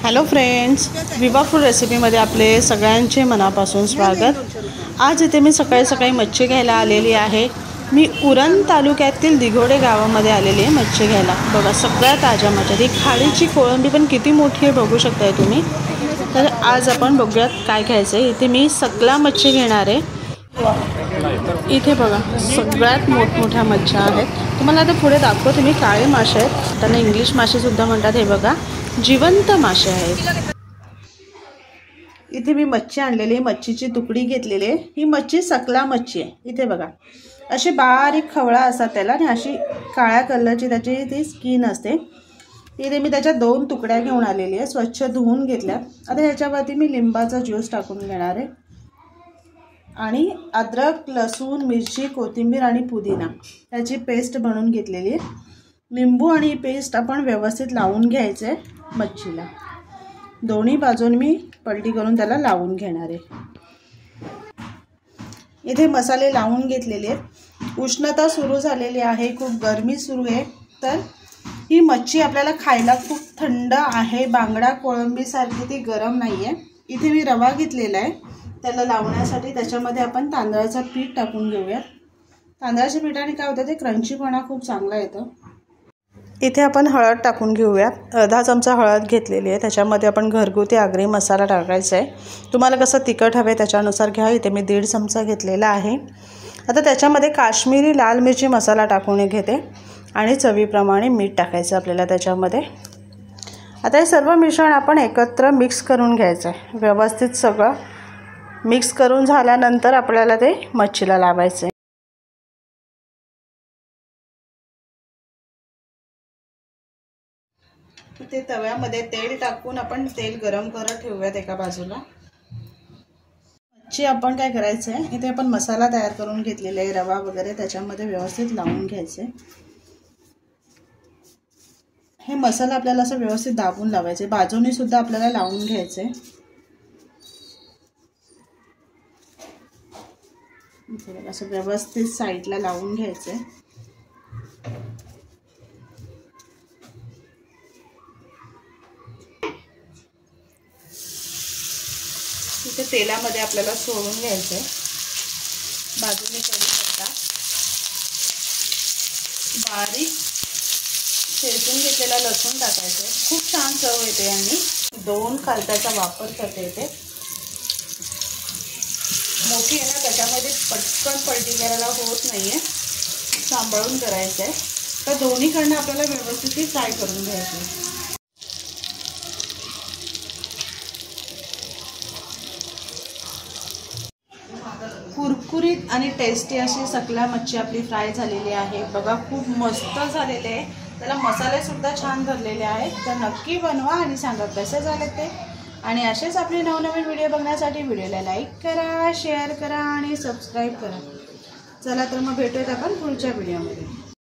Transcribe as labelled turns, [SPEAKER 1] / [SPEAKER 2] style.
[SPEAKER 1] Hello friends, विवा food रेसिपीमध्ये आपले सगळ्यांचे मनापासून स्वागत। आज इथे मी सकाळी सकाळी मच्छी घ्यायला आलेली आहे। मी उरण तालुक्यातील दिघोडे गावामध्ये आलेली आहे मच्छी घ्यायला। बघा सगळ्या ताज्या मच्छी, ही खाडीची कोळंबी पण किती मोठी आहे बघू शकताय तुम्ही। तर आज आपण बघूयात काय घ्यायचं आहे। इथे मी सकला मच्छी घेणार आहे। इथे बघा सगळ्यात मोठमोठ्या मच्छ्या आहेत। तुम्हाला आता पुढे दाखवते मी। काळे मासे आहेत, त्यांना इंग्लिश मासे सुद्धा म्हणतात। हे बघा जिवंत मासे आहेत। इथे मी मच्छी आणलेली, मच्छीची तुकडी घेतलेली आहे। ही मच्छी सकला मच्छी आहे। इथे बघा अशी बारीक खवळा असतात त्याला आणि अशी काळ्या कलरची त्याची ती स्किन असते। इथे मी त्याच्या 2 तुकड्या घेऊन आलेली आहे, स्वच्छ धुवून घेतल्या। आता ह्याच्यावरती मी लिंबाचा ज्यूस टाकून घेणार आहे आणि अद्रक, लसूण, मिरची, कोथिंबीर आणि पुदिना याची पेस्ट बनवून घेतलेली आहे। लिंबू आणि पेस्ट आपण व्यवस्थित लावून घ्यायचे मच्छीला। दोन्ही बाजून मी पलटी करून त्याला लावून घेणार आहे। इथे मसाले लावून घेतलेले आहेत। उष्णता सुरू झालेली आहे, खूप गरमी सुरू आहे। तर ही मच्छी आपल्याला खायला खूप थंड आहे, बांगडा कोळंबी सारखी ती गरम नाही आहे। इथे मी रवा घेतलेला आहे त्याला लावण्यासाठी। त्याच्यामध्ये आपण तांदळाचं पीठ टाकून घेऊया। तांदळाच्या पिठाने काय होतं, ते क्रंचीपणा खूप चांगला येतो। इथे आपण हळद टाकून घेऊया। अर्धा चमचा हळद घेतलेली आहे। त्याच्यामध्ये आपण घरगुती आगरी मसाला टाकायचा आहे। तुम्हाला कसं तिखट हवे त्याच्यानुसार घ्या। इथे मी 1.5 चमचा घेतलेला आहे। आता त्याच्यामध्ये काश्मीरी लाल मिरची मसाला टाकून घेते आणि चवीप्रमाणे मीठ टाकायचं आपल्याला त्याच्यामध्ये। आता हे सर्व मिश्रण आपण एकत्र मिक्स करून घ्यायचं आहे। व्यवस्थित सगळं मिक्स करून झाल्यानंतर आपल्याला ते मच्छीला लावायचं आहे। ते तव्यामध्ये तेल टाकून आपण तेल गरम करत ठेवूयात एका बाजूला। मच्छी आपण काय करायचं आहे, इथे आपण मसाला तयार करून घेतलेला आहे, रवा वगैरे त्याच्यामध्ये व्यवस्थित लावून घ्यायचे। हे मसाला आपल्याला असं व्यवस्थित दाबून लावायचे, बाजूने सुद्धा आपल्याला लावून घ्यायचे। असं व्यवस्थित साईडला लावून घ्यायचे। इथे तेलामध्ये आपल्याला सोडून घ्यायचं आहे। बाजूने कढीपत्ता बारीक शेचून घेतलेला लसूण टाकायचं। खूप छान चव येते आणि 2 खालत्याचा वापर करते। इथे मोठी आहे ना, त्याच्यामध्ये पटकन पलटी करायला होत नाहीये, सांभाळून करायचं आहे। तर दोन्हीकडनं आपल्याला व्यवस्थित फ्राय करून घ्यायचं। कुरकुरीत आणि टेस्टी अशी सकला मच्छी आपली फ्राय झालेली आहे। बघा खूप मस्त झालेले आहे, त्याला मसाले सुद्धा छान धरलेले आहेत। तर नक्की बनवा आणि सांगा कसे झाले ते। आणि असेच आपले नवनवीन व्हिडिओ बघण्यासाठी व्हिडिओला लाईक करा, शेअर करा आणि सबस्क्राईब करा। चला तर मग भेटूयात आपण पुढच्या व्हिडिओमध्ये।